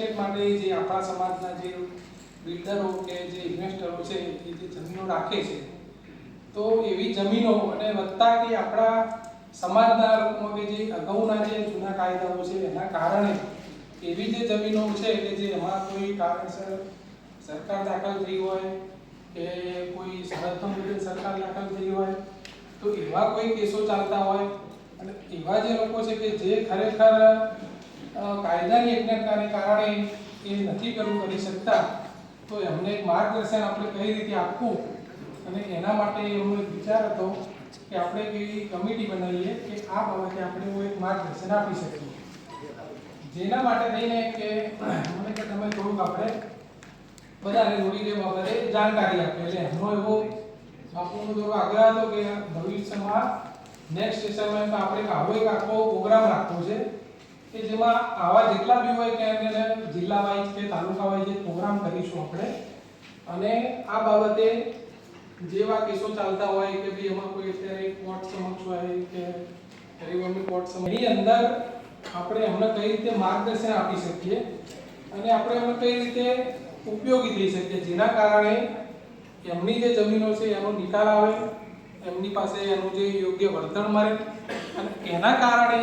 Estate માટે જે આપણા સમાજના જે બિલ્ડરો કે જે ઇન્વેસ્ટરો છે એ જે જમીનો રાખે છે, તો એવી જમીનો અને વત્તા કે આપણા સમાજના લોકોમાં કે જે અગાઉના જે જૂના કાયદાઓ છે એના કારણે એવી જે જમીનો છે કે જે એમાં કોઈ કારણસર સરકાર દાખલ થઈ હોય કે કોઈ શરતનો મુદ્દે સરકાર દાખલ થઈ હોય, તો એવા કોઈ કેસો ચાલતા હોય અને એવા જે લોકો છે કે જે ખરેખર કાયદાની અજ્ઞાનતાને કારણે એ નથી કરી શકતા, તો એમને એક માર્ગદર્શન આપણે કઈ રીતે આપવું અને એના માટે એમનો એક વિચાર હતો કે આપણે એવી કમિટી બનાવીએ કે આ બાબતે આપણે એક માર્ગદર્શન આપી શકીએ. જેના માટે થઈને કે મને કે તમે થોડુંક આપણે બધાને થોડી એ બાબતે જાણકારી આપીએ. એટલે એમનો એવો બાપુનો થોડો આગ્રહ હતો કે ભવિષ્યમાં નેક્સ્ટ સેશનમાં આપણે આવો એક આખો પ્રોગ્રામ રાખવો છે કે જેમાં આવા જેટલા બી હોય કે એને જિલ્લા વાઇઝ કે તાલુકા વાઇઝ એક પ્રોગ્રામ કરીશું આપણે, અને આ બાબતે જેવા કેસો ચાલતા હોય કે ભાઈ એમાં કોઈ અત્યારે કોર્ટ સમક્ષ હોય કે રેવન્યુ કોર્ટ સમક્ષ, એની અંદર આપણે એમને કઈ રીતે માર્ગદર્શન આપી શકીએ અને આપણે એમને કઈ રીતે ઉપયોગી થઈ શકીએ, જેના કારણે એમની જે જમીનો છે એનો નિકાલ આવે, એમની પાસે એનું જે યોગ્ય વળતર મળે અને એના કારણે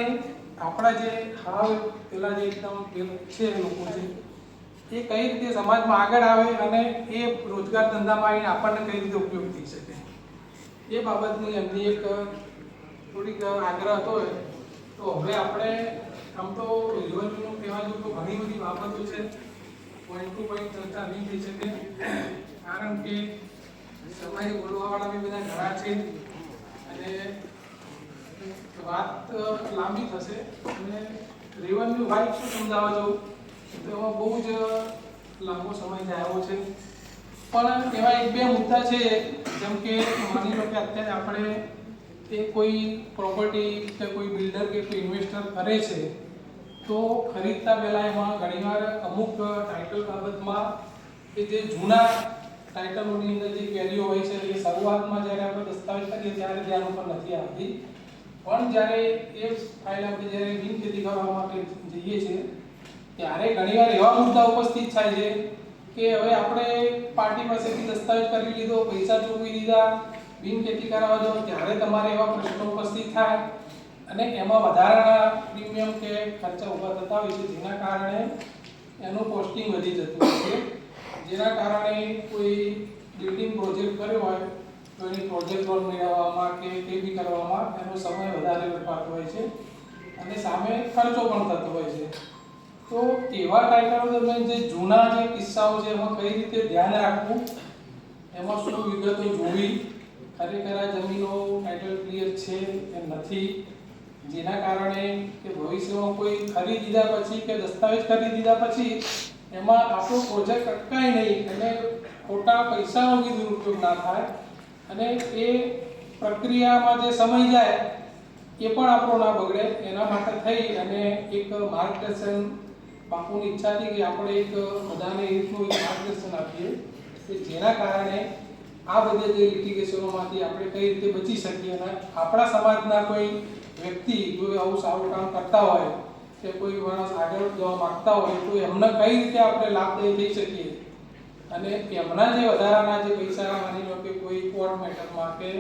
આપણા જે હાલ પેલા જે એકદમ છે લોકો છે એ કઈ રીતે સમાજમાં આગળ આવે અને એ રોજગાર ધંધામાં આવીને આપણને કઈ રીતે ઉપયોગ થઈ શકે, એ બાબતની એમની એક થોડીક આગ્રહ હતો. તો હવે આપણે આમ તો રેવન્યુનું કહેવા જોઈએ તો ઘણી બધી બાબતો છે, પોઈન્ટ ટુ પોઈન્ટ ચર્ચા નહીં થઈ શકે કારણ કે સમય બોલવાવાળા બી બધા ઘણા છે અને વાત લાંબી થશે. અને રેવન્યુ વાઇઝ શું સમજાવવા જવું તો એમાં બહુ જ લાંબો સમય જાય છે, પણ એવા એક બે મુદ્દા છે જેમ કે માની લો કે અત્યારે આપણે એ કોઈ પ્રોપર્ટી કે કોઈ બિલ્ડર કે કોઈ ઇન્વેસ્ટર કરે છે તો ખરીદતા પહેલા એમાં ઘણીવાર અમુક ટાઇટલ બાબતમાં કે જે જૂના ટાઇટલોની અંદર જે કેરીઓ હોય છે એ શરૂઆતમાં જ્યારે આપણે દસ્તાવેજ કરીએ ત્યારે ધ્યાન ઉપર નથી આવતી, પણ જ્યારે એ ફાઇલ આપણે જ્યારે બિનખેતી કરવા માટે જઈએ છીએ ત્યારે ઘણીવાર એવા મુદ્દા ઉપસ્થિત થાય છે કે હવે આપણે પાર્ટી પાસેથી દસ્તાવેજ કરી લીધો, પૈસા ચૂકવી દીધા, બિનખેતી કરાવવા જાઓ ત્યારે તમારે એવા પ્રશ્નો ઉપસ્થિત થાય અને એમાં વધારાના પ્રીમિયમ કે ખર્ચા ઊભા થતા હોય છે, જેના કારણે એનું કોસ્ટિંગ વધી જતું હોય છે, જેના કારણે કોઈ બિલ્ડિંગ પ્રોજેક્ટ કર્યો હોય તો એની પ્રોજેક્ટ લોન મેળવવામાં કે તે બી કરવામાં એનો સમય વધારે વેપાતો હોય છે અને સામે ખર્ચો પણ થતો હોય છે. તો એવા ટાઇટલો દરમિયાન જે જૂના જે કિસ્સાઓ છે એમાં કઈ રીતે ધ્યાન રાખવું, એમાં શું વિગતો જોવી, ખરેખર આ જમીનો ટાઇટલ ક્લિયર છે કે નથી, જેના કારણે કે ભવિષ્યમાં કોઈ ખરીદી દીધા પછી કે દસ્તાવેજ કરી દીધા પછી એમાં આપણો પ્રોજેક્ટ અટકાય નહીં અને ખોટા પૈસાનો બી દુરુપયોગ ના થાય અને એ પ્રક્રિયામાં જે સમય જાય એ પણ આપણો ના બગડે, એના માટે થઈ અને એક માર્ગદર્શન બાપુની ઈચ્છા હતી કે આપણે એક બધાને એટલું એક માર્ગદર્શન આપીએ કે જેના કારણે આ બધા જે લિટિગેશનોમાંથી આપણે કઈ રીતે બચી શકીએ અને આપણા સમાજના કોઈ વ્યક્તિ કોઈ આવું સારું કામ કરતા હોય કે કોઈ માણસ આગળ જવા માંગતા હોય તો એમને કઈ રીતે આપણે લાભદાયી થઈ શકીએ અને એમના જે વધારાના જે પૈસા માની લો કે કોઈ કોર્ટ મેટરમાં કે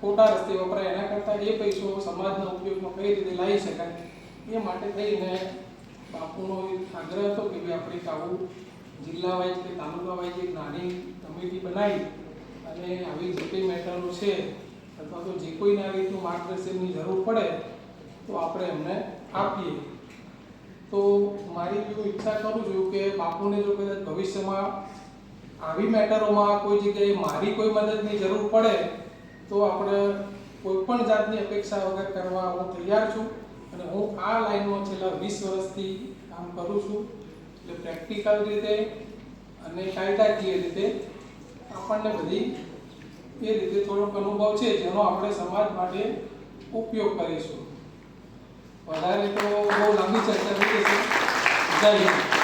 ખોટા રસ્તે વપરાય એના કરતાં એ પૈસો સમાજના ઉપયોગમાં કઈ રીતે લાવી શકાય, એ માટે થઈને બાપુનો એક આગ્રહ હતો કે ભાઈ આપણે આવું જિલ્લા વાઇઝ કે તાલુકા વાઇઝ એક નાની કમિટી બનાવી અને આવી જે કંઈ મેટરો છે અથવા તો જે કોઈને આવી રીતનું માર્ગદર્શનની જરૂર પડે તો આપણે એમને આપીએ. તો મારી એવું ઈચ્છા કરું છું કે બાપુને જો કદાચ ભવિષ્યમાં આવી મેટરોમાં કોઈ જગ્યાએ મારી કોઈ મદદની જરૂર પડે તો આપણે કોઈ પણ જાતની અપેક્ષા વગર કરવા હું તૈયાર છું અને હું આ લાઈનમાં છેલ્લા 20 વર્ષથી કામ કરું છું, એટલે પ્રેક્ટિકલ રીતે અને કાયદાકીય રીતે આપણને બધી એ રીતે થોડોક અનુભવ છે જેનો આપણે સમાજ માટે ઉપયોગ કરીશું. વધારે તો બહુ લાંબી ચર્ચા થઈ જશે. જય હિન્દ.